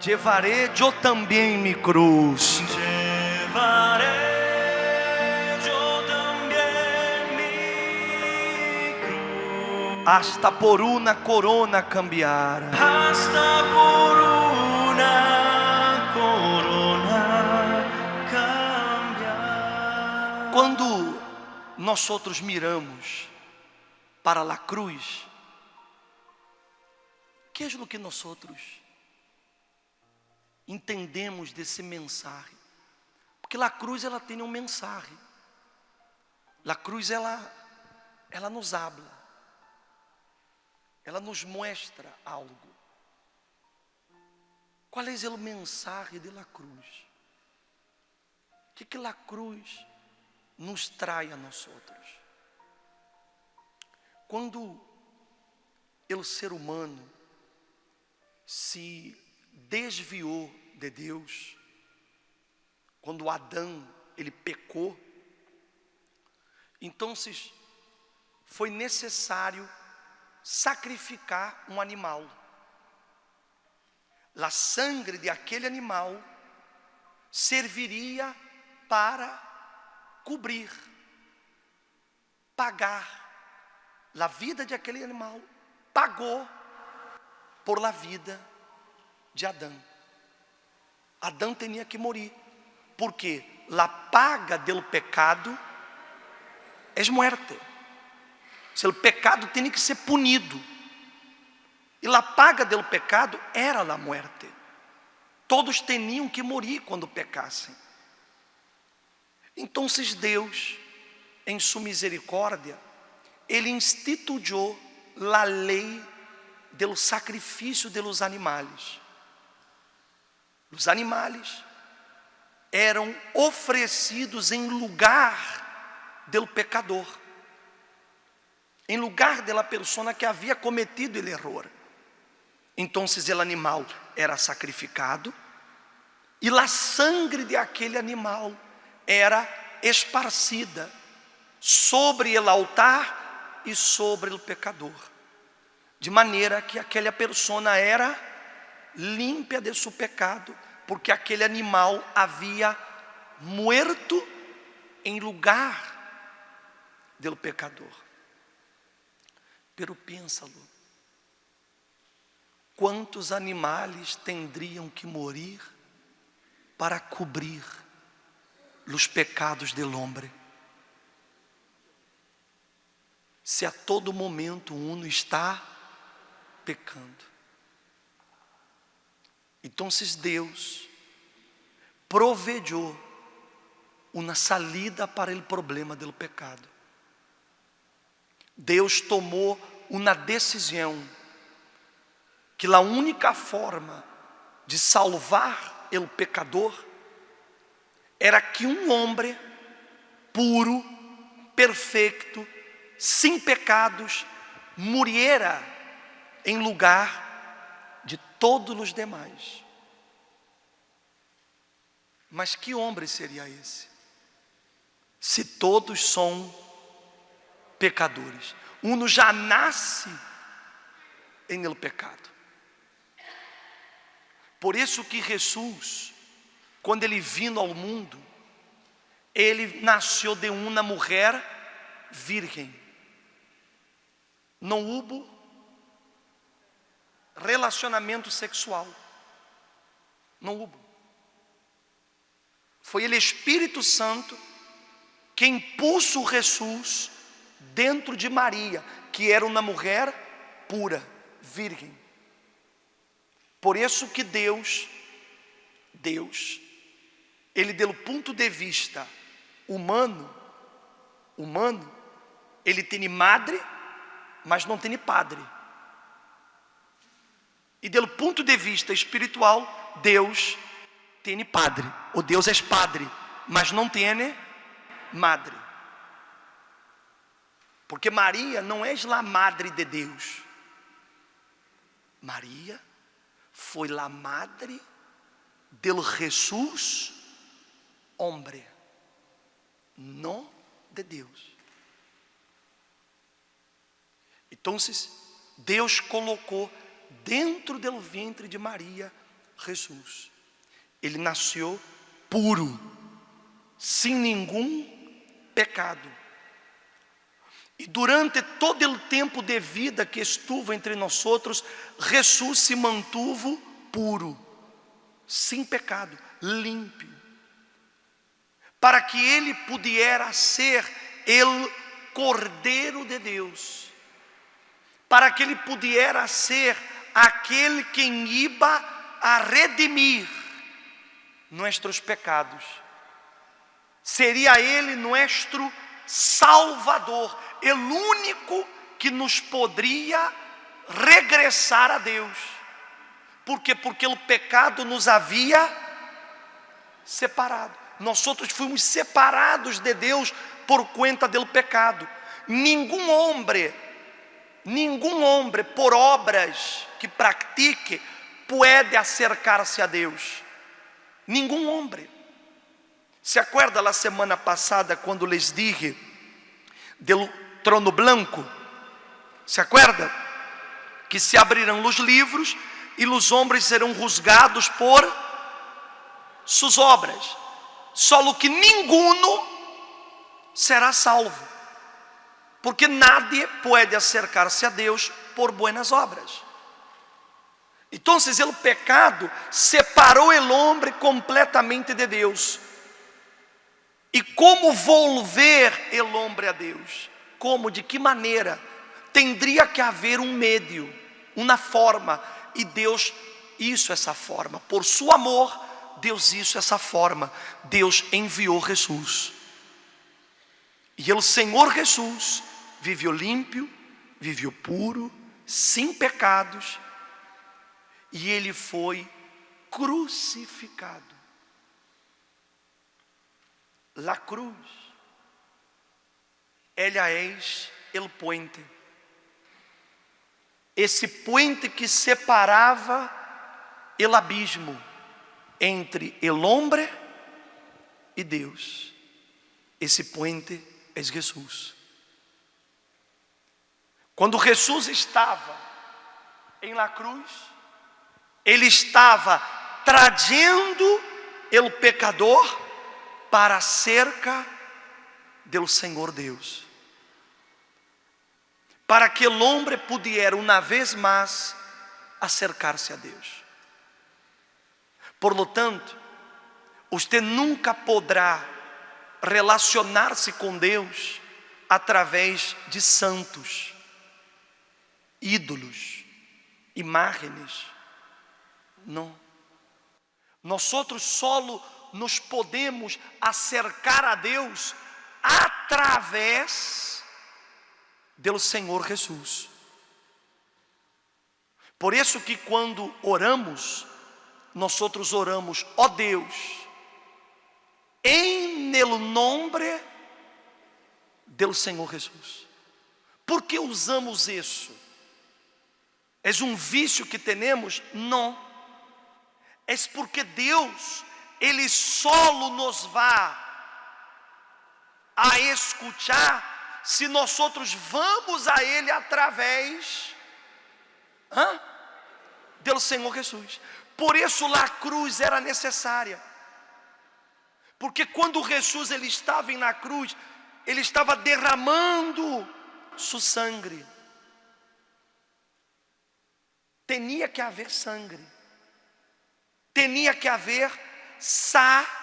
Llevaré yo también mi cruz. Llevaré yo también mi cruz, Hasta por una corona cambiar. hasta por una corona cambiar. Quando nós outros miramos para a cruz, que é o que nós outros entendemos desse mensagem? Porque a cruz ela tem mensagem. A cruz ela nos habla. Ela nos mostra algo. Qual é o mensagem da cruz? O que a cruz nos traz a nós outros? Quando o ser humano se desviou de Deus, quando Adão ele pecou, então foi necessário sacrificar um animal. A sangue de aquele animal serviria para cobrir, pagar. A vida de aquele animal pagou por la vida de Adão. Adão tinha que morrer, porque a paga do pecado é morte. O pecado tem que ser punido. E a paga do pecado era a morte. Todos tinham que morrer quando pecassem. Então Deus, em sua misericórdia, Ele instituiu a lei do sacrifício dos animais. Os animais eram oferecidos em lugar do pecador, em lugar da pessoa que havia cometido o erro. Então o animal era sacrificado e a sangue de aquele animal era esparcida sobre o altar e sobre o pecador, de maneira que aquela pessoa era limpa de seu pecado, porque aquele animal havia muerto em lugar do pecador. Pero piénsalo, quantos animais teriam que morrer para cobrir os pecados do homem? Se a todo momento uno está pecando. Então Deus proveu uma salida para o problema do pecado. Deus tomou uma decisão que a única forma de salvar o pecador era que um homem puro, perfeito, sem pecados, muriera em lugar de todos os demais. Mas que homem seria esse? Se todos são pecadores. Uno já nasce em el pecado. Por isso que Jesus, quando ele vindo ao mundo, ele nasceu de uma mulher virgem. Não houve relacionamento sexual. Não houve. Foi o Espírito Santo que impulsou Jesus dentro de Maria, que era uma mulher pura, virgem. Por isso que Deus, ele do ponto de vista humano, ele tem madre, mas não tem padre. E do ponto de vista espiritual, Deus tem padre. O Deus é padre, mas não tem madre. Porque Maria não é a madre de Deus. Maria foi a madre del Jesus, homem, não de Deus. Então, Deus colocou dentro do ventre de Maria Jesus. Ele nasceu puro, sem nenhum pecado. E durante todo o tempo de vida que estuvo entre nós outros, Jesus se mantuvo puro, sem pecado, limpo, para que ele pudesse ser o Cordeiro de Deus, para que ele pudesse ser aquele que iba a redimir nossos pecados. Seria ele nosso Salvador, o único que nos poderia regressar a Deus. Por quê? Porque o pecado nos havia separado. Nós outros fomos separados de Deus por conta do pecado. Nenhum homem por obras que pratique pode acercar-se a Deus. Nenhum homem. Se acorda la semana passada quando les dije do trono branco? Se acorda? Que se abrirão os livros e os homens serão juzgados por suas obras. Só que ninguno será salvo, porque nadie pode acercar-se a Deus por buenas obras. Então, o pecado separou o homem completamente de Deus. E como volver o homem a Deus? Como? De que maneira? Tendria que haver um meio, uma forma, e Deus hizo essa forma. Por seu amor, Deus hizo essa forma. Deus enviou Jesus. E o Senhor Jesus viveu limpo, viveu puro, sem pecados, e ele foi crucificado. La cruz, ela é o puente. Esse puente que separava o abismo entre o homem e Deus. Esse puente é Jesus. Quando Jesus estava em la cruz, ele estava trazendo o pecador para cerca do Senhor Deus, para que o homem pudesse uma vez mais acercar-se a Deus. Por lo tanto, você nunca poderá relacionar-se com Deus através de santos, ídolos, imagens. Não. Nós outros solo nos podemos acercar a Deus através do Senhor Jesus. Por isso que quando oramos, nós outros oramos, ó Deus, em el nombre do Senhor Jesus. Por que usamos isso? É um vício que temos? Não. É porque Deus, Ele solo nos vai a escutar se nós outros vamos a Ele através do Senhor Jesus. Por isso a cruz era necessária. Porque quando Jesus ele estava na cruz, Ele estava derramando seu sangue. Tinha que haver sangue. Tinha que haver sacrifício.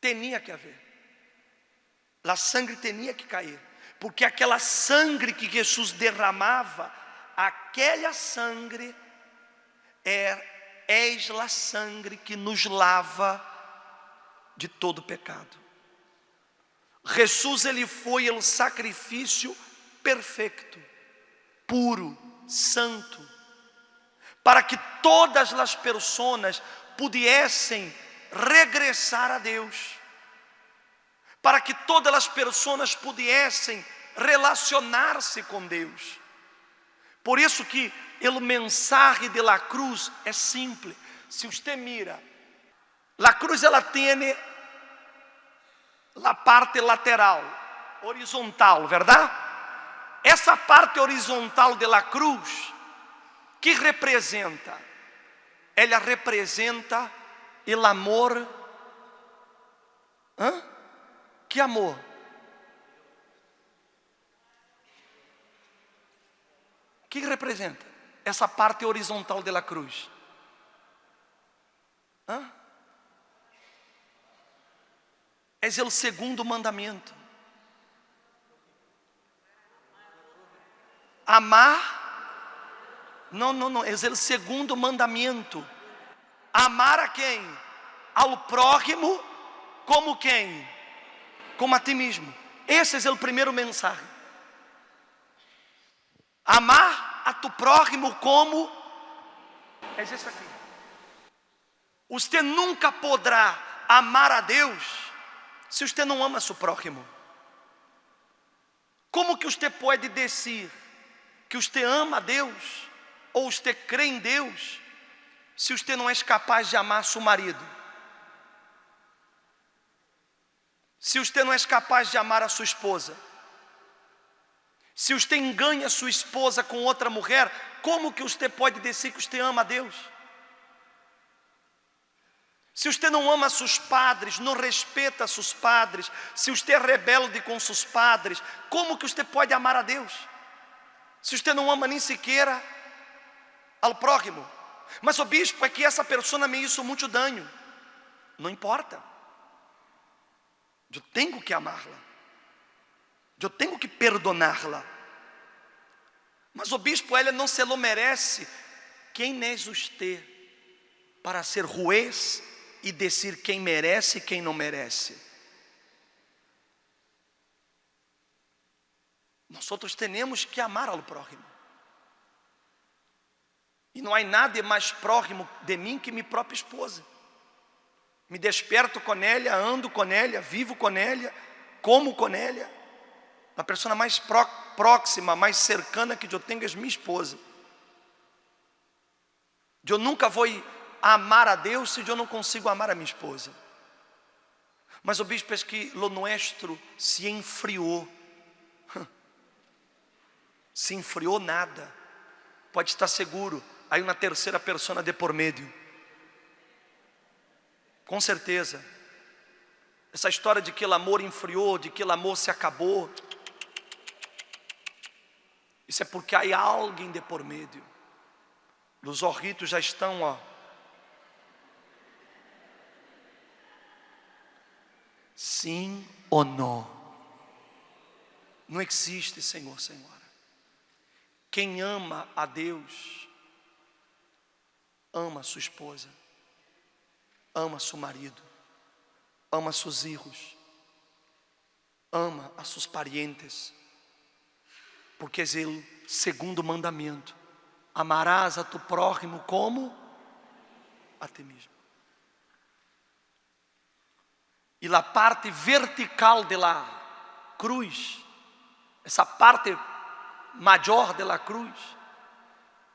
Tinha que haver. A sangue tinha que cair. Porque aquela sangue que Jesus derramava, aquela sangue é a sangue que nos lava de todo pecado. Jesus ele foi o sacrifício perfeito, puro, santo, para que todas as pessoas pudessem regressar a Deus, para que todas as pessoas pudessem relacionar-se com Deus. Por isso que o mensagem de la cruz é simples. Se você mira, la cruz ela tem a parte lateral, horizontal, verdade? Essa parte horizontal de la cruz que representa? Ela representa o amor. Que amor? O que representa? Essa parte horizontal da cruz. É o segundo mandamento. Amar. Não, é o segundo mandamento. Amar a quem? Ao próximo como quem? Como a ti mesmo. Esse é o primeiro mensagem. Amar a tu próximo como? É isso aqui. Você nunca poderá amar a Deus se você não ama seu próximo. Como que você pode dizer que você ama a Deus ou você crê em Deus se você não é capaz de amar seu marido? Se você não é capaz de amar a sua esposa? Se você engana sua esposa com outra mulher, como que você pode dizer que você ama a Deus? Se você não ama seus padres, não respeita seus padres, se você é rebelde com seus padres, como que você pode amar a Deus? Se você não ama nem sequer ao próximo. Mas o bispo, é que essa pessoa me hizo muito dano. Não importa. Eu tenho que amá-la. Eu tenho que perdoná-la. Mas o bispo, ele não se lo merece. Quem é você para ser juez e dizer quem merece e quem não merece? Nós temos que amar ao próximo. E não há nada mais próximo de mim que minha própria esposa. Me desperto com ela, ando com ela, vivo com ela, como com ela. A pessoa mais próxima, mais cercana que eu tenho é minha esposa. Eu nunca vou amar a Deus se eu não consigo amar a minha esposa. Mas o bispo é que lo nuestro se enfriou. Se enfriou nada. Pode estar seguro. Aí uma terceira pessoa de por meio. Com certeza. Essa história de que o amor enfriou, de que o amor se acabou, isso é porque há alguém de por meio. Os orritos já estão, sim ou não? Não existe, Senhor, Senhora. Quem ama a Deus, ama sua esposa, ama seu marido, ama seus filhos, ama a seus parientes, porque é o segundo mandamento: amarás a tu próximo como a ti mesmo. E a parte vertical da cruz, essa parte maior da cruz,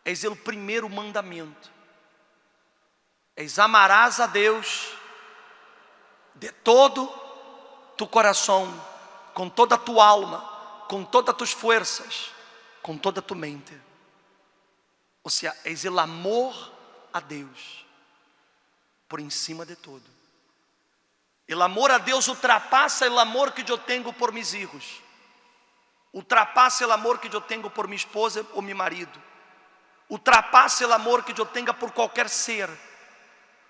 é o primeiro mandamento. Amarás a Deus de todo tu coração, com toda a tua alma, com todas as tuas forças, com toda a tua mente. Ou seja, é o amor a Deus por em cima de tudo. O amor a Deus ultrapassa o amor que eu tenho por meus filhos, ultrapassa o amor que eu tenho por minha esposa ou meu marido, ultrapassa o amor que eu tenha por qualquer ser,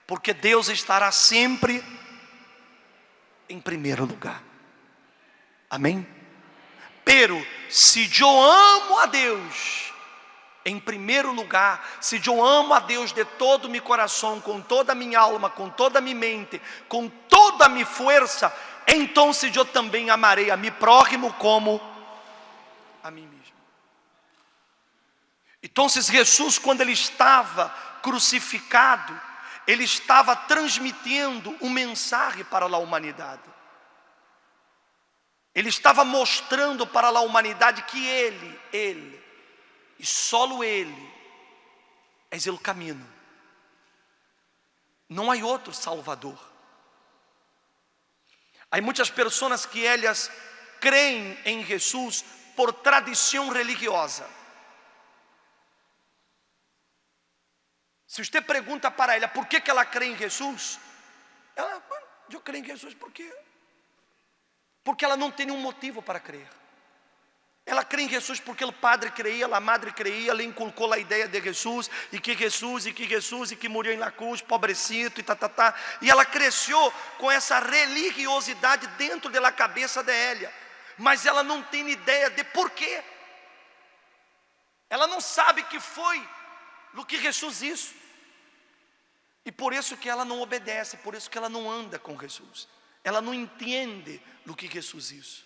porque Deus estará sempre em primeiro lugar. Amém? Pero se eu amo a Deus em primeiro lugar, se eu amo a Deus de todo o meu coração, com toda a minha alma, com toda a minha mente, com toda a minha força, então eu também amarei a meu próximo como a mim mesmo. Então Jesus, quando ele estava crucificado, ele estava transmitindo um mensagem para a humanidade. Ele estava mostrando para a humanidade que ele e só ele é o caminho. Não há outro Salvador. Há muitas pessoas que elas creem em Jesus por tradição religiosa. Se você pergunta para ela por que ela crê em Jesus, ela, bueno, eu creio em Jesus porque ela não tem nenhum motivo para crer. Ela crê em Jesus porque o padre creia, a madre creia, lhe inculcou a ideia de Jesus, e que morreu na cruz, pobrecito, e ela cresceu com essa religiosidade dentro da cabeça dela, mas ela não tem ideia de porquê. Ela não sabe que foi o que Jesus hizo, e por isso que ela não obedece, por isso que ela não anda com Jesus. Ela não entende o que Jesus hizo.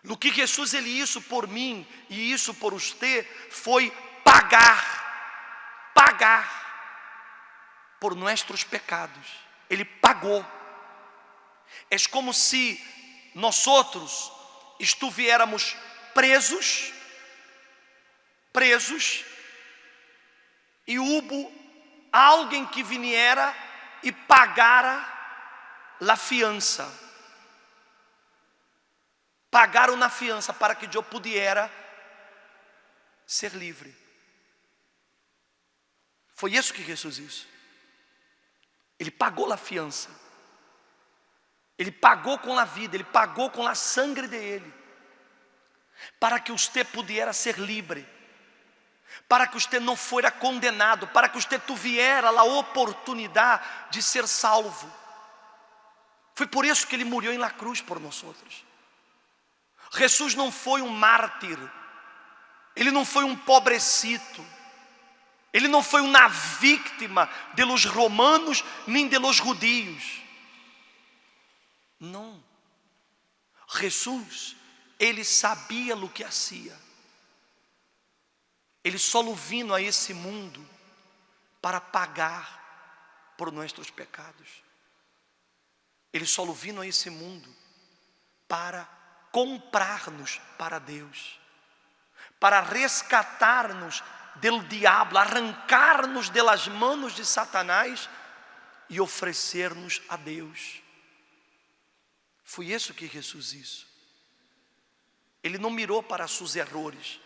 O que Jesus ele hizo por mim e isso por você foi pagar por nossos pecados. Ele pagou. É como se nós estivéssemos presos e houve alguém que viniera e pagara a fiança. Pagaram na fiança para que eu pudesse ser livre. Foi isso que Jesus hizo. Ele pagou a fiança. Ele pagou com a vida, ele pagou com a sangre de ele, para que você pudesse ser livre, para que você não fuera condenado, para que você tivesse a oportunidade de ser salvo. Foi por isso que ele morreu na cruz por nós. Jesus não foi um mártir, ele não foi um pobrecito, ele não foi uma vítima de los romanos nem de los judíos. Não. Jesus, ele sabia o que fazia. Ele só vino a esse mundo para pagar por nossos pecados. Ele só vino a esse mundo para comprar-nos para Deus, para resgatar-nos do diabo, arrancar-nos das mãos de Satanás e oferecer-nos a Deus. Foi isso que Jesus hizo. Ele não mirou para seus erros,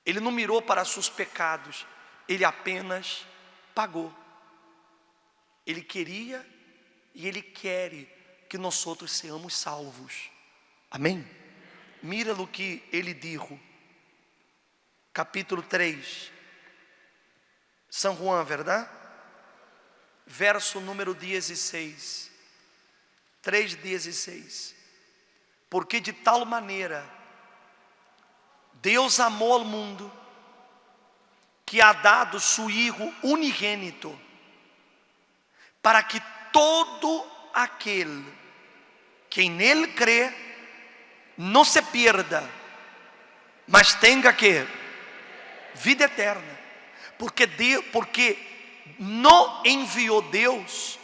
ele não mirou para seus pecados, ele apenas pagou. Ele queria e ele quer que nós outros sejamos salvos. Amém? Mira o que ele disse, capítulo 3, São Juan, verdade? Verso número 16, 3:16. Porque de tal maneira Deus amou ao mundo, que ha dado su Hijo unigênito, para que todo aquele que nele crê não se pierda, mas tenha que vida eterna. Porque não enviou Deus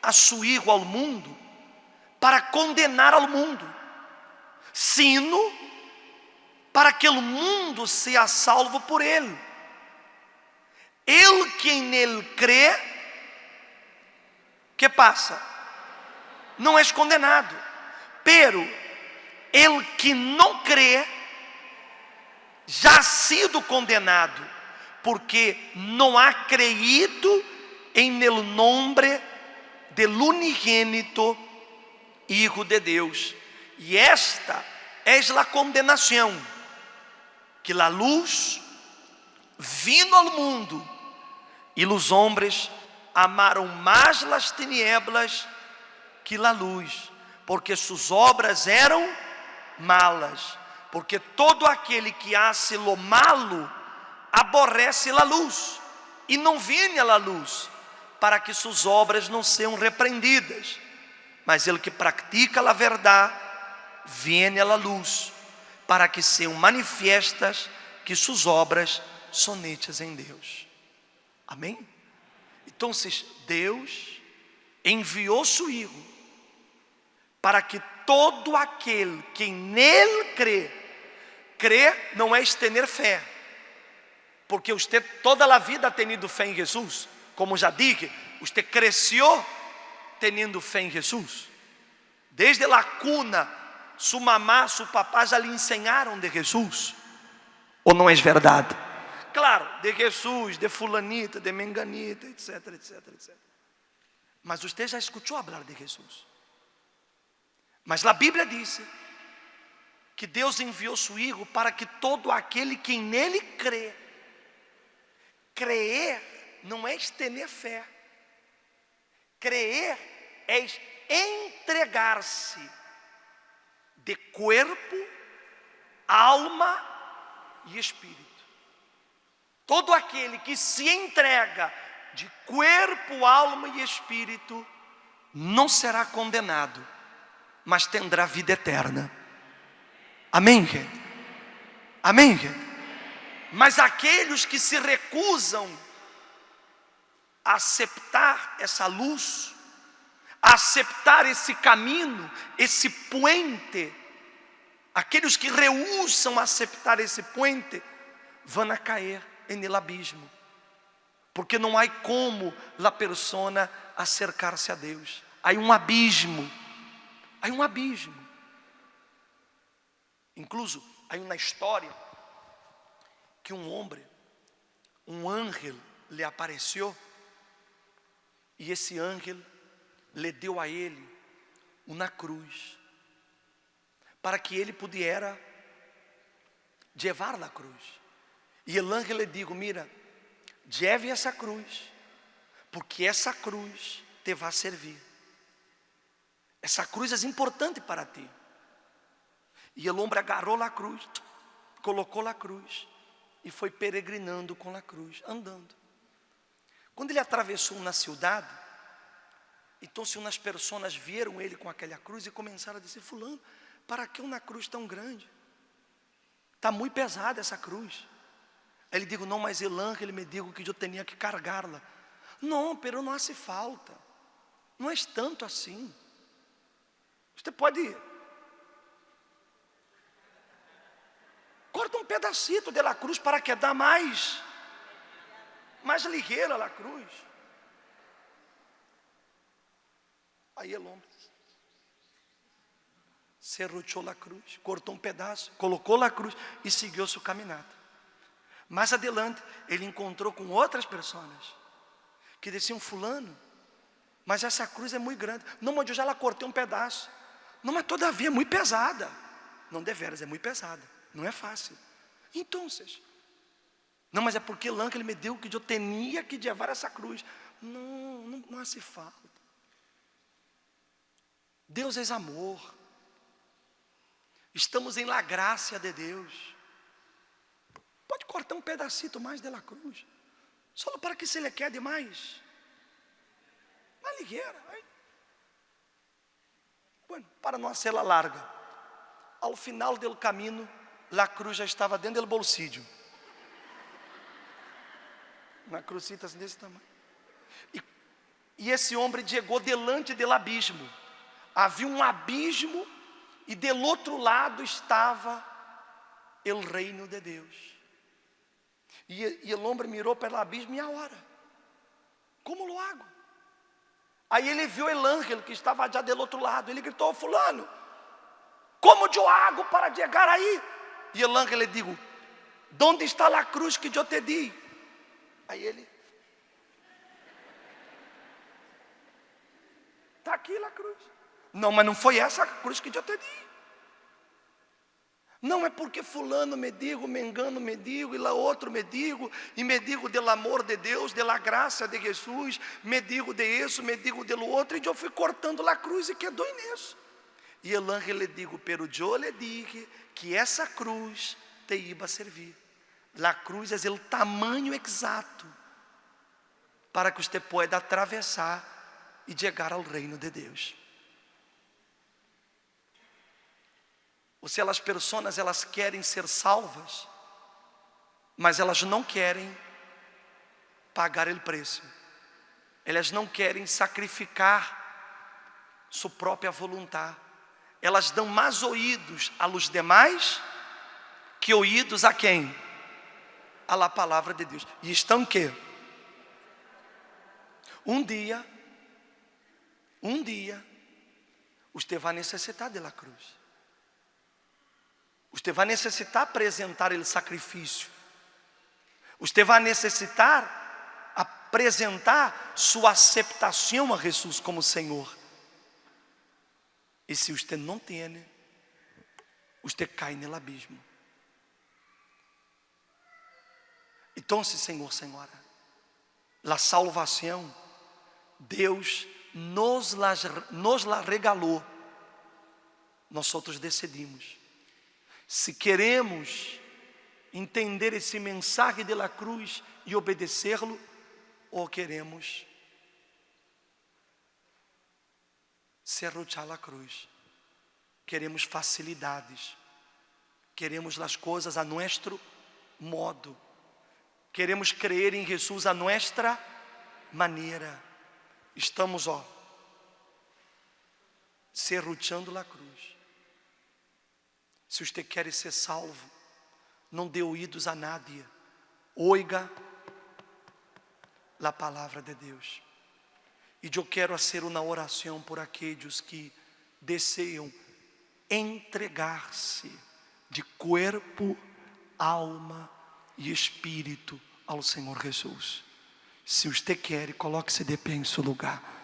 a su Hijo ao mundo para condenar ao mundo, sino para que o mundo seja salvo por ele. Ele que nele crê, que passa? Não é condenado. Pero ele que não crê já ha sido condenado, porque não ha creído em el nombre del unigênito Hijo de Deus. E esta é a condenação, que a luz vino ao mundo e os homens amaram mais as tinieblas que a luz, porque suas obras eram malas. Porque todo aquele que hace lo malo aborrece a luz e não vem à luz, para que suas obras não sejam repreendidas. Mas ele que pratica a verdade vem à luz, para que sejam manifestas que suas obras são hechas em Deus. Amém? Então, Deus enviou seu Hijo para que todo aquele que nele crê não é ter fé, porque você toda a vida ha tenido fé em Jesus, como já dije, você cresceu tendo fé em Jesus, desde a cuna, sua mamá, seu papá já lhe ensinaram de Jesus, ou não é verdade? Claro, de Jesus, de fulanita, de menganita, etc, etc, etc. Mas você já escutou falar de Jesus. Mas a Bíblia diz que Deus enviou seu Filho para que todo aquele que nele crê. Crer não é ter fé. Crer é entregar-se de corpo, alma e espírito. Todo aquele que se entrega de corpo, alma e espírito não será condenado, mas terá vida eterna. Amém, gente? Amém, gente? Mas aqueles que se recusam a aceitar essa luz, a aceitar esse caminho, esse puente, aqueles que rehusam aceitar esse puente, vão a cair no abismo, porque não há como a persona acercar-se a Deus. Há um abismo, há um abismo. Incluso, há uma história que um homem, um ángel lhe apareceu, e esse ángel lhe deu a ele uma cruz, para que ele pudesse levar a cruz. E o ángel lhe disse: mira, leve essa cruz, porque essa cruz te vai servir. Essa cruz é importante para ti. E o homem agarrou a cruz, colocou a cruz e foi peregrinando com a cruz, andando. Quando ele atravessou uma cidade, então umas pessoas viram ele com aquela cruz e começaram a dizer: fulano, para que uma cruz tão grande? Está muito pesada essa cruz. Ele disse: não, mas o ángel me disse que eu tinha que carregá-la. Não, pero não hace falta. Não é tanto assim. Você pode... corta um pedacito da cruz para que dá mais ligeira a cruz. Aí o homem serruchou a cruz, cortou um pedaço, colocou a cruz e seguiu sua caminhada. Mais adelante, ele encontrou com outras pessoas que diziam: fulano, mas essa cruz é muito grande. Não, mas eu já cortei um pedaço. Não, mas todavia é muito pesada. Não, deveras, é muito pesada. Não é fácil. Então, não, mas é porque o ángel me deu que eu tinha que levar essa cruz. Não hace falta. Deus é amor. Estamos em la graça de Deus. Pode cortar um pedacito mais da cruz, só para que se lhe quer demais. Na ligueira. Bueno, para não ser larga, ao final do caminho, a cruz já estava dentro do bolsillo. Uma cruzita assim desse tamanho. E esse homem chegou delante do abismo. Havia um abismo e do outro lado estava o reino de Deus. E o homem mirou pelo abismo e agora, como lo hago? Aí ele viu o ángel que estava já do outro lado. Ele gritou: fulano, como eu hago para chegar aí? E o ángel lhe disse: onde está a cruz que eu te di? Aí ele: está aqui a cruz. Não, mas não foi essa cruz que eu te di. Não é porque fulano me digo, mengano me digo, e lá outro me digo, e me digo do amor de Deus, da graça de Jesus, me digo de isso, me digo de outro, e eu fui cortando a cruz e quedou nisso. E o ángel lhe digo: pero eu lhe dije que essa cruz te iba a servir. A cruz é o tamanho exato para que você possa atravessar e chegar ao reino de Deus. Ou seja, as pessoas, elas querem ser salvas, mas elas não querem pagar o preço. Elas não querem sacrificar sua própria vontade. Elas dão mais ouvidos aos demais que ouvidos a quem? A la palavra de Deus. E estão que? Um dia, você vai necessitar da cruz. Você vai necessitar apresentar o sacrifício. Você vai necessitar apresentar sua aceitação a Jesus como Senhor. E se você não tem, você cai no abismo. Então, Senhor, Senhora, a salvação, Deus nos la regalou. Nós decidimos se queremos entender esse mensagem da cruz e obedecê-lo, ou queremos serruchar a cruz. Queremos facilidades, queremos as coisas a nosso modo, queremos crer em Jesus a nossa maneira. Estamos serruchando a cruz. Se você quer ser salvo, não dê ouvidos a nadie. Oiga a palavra de Deus. E eu quero fazer uma oração por aqueles que desejam entregar-se de corpo, alma e espírito ao Senhor Jesus. Se você quer, coloque-se de pé em seu lugar.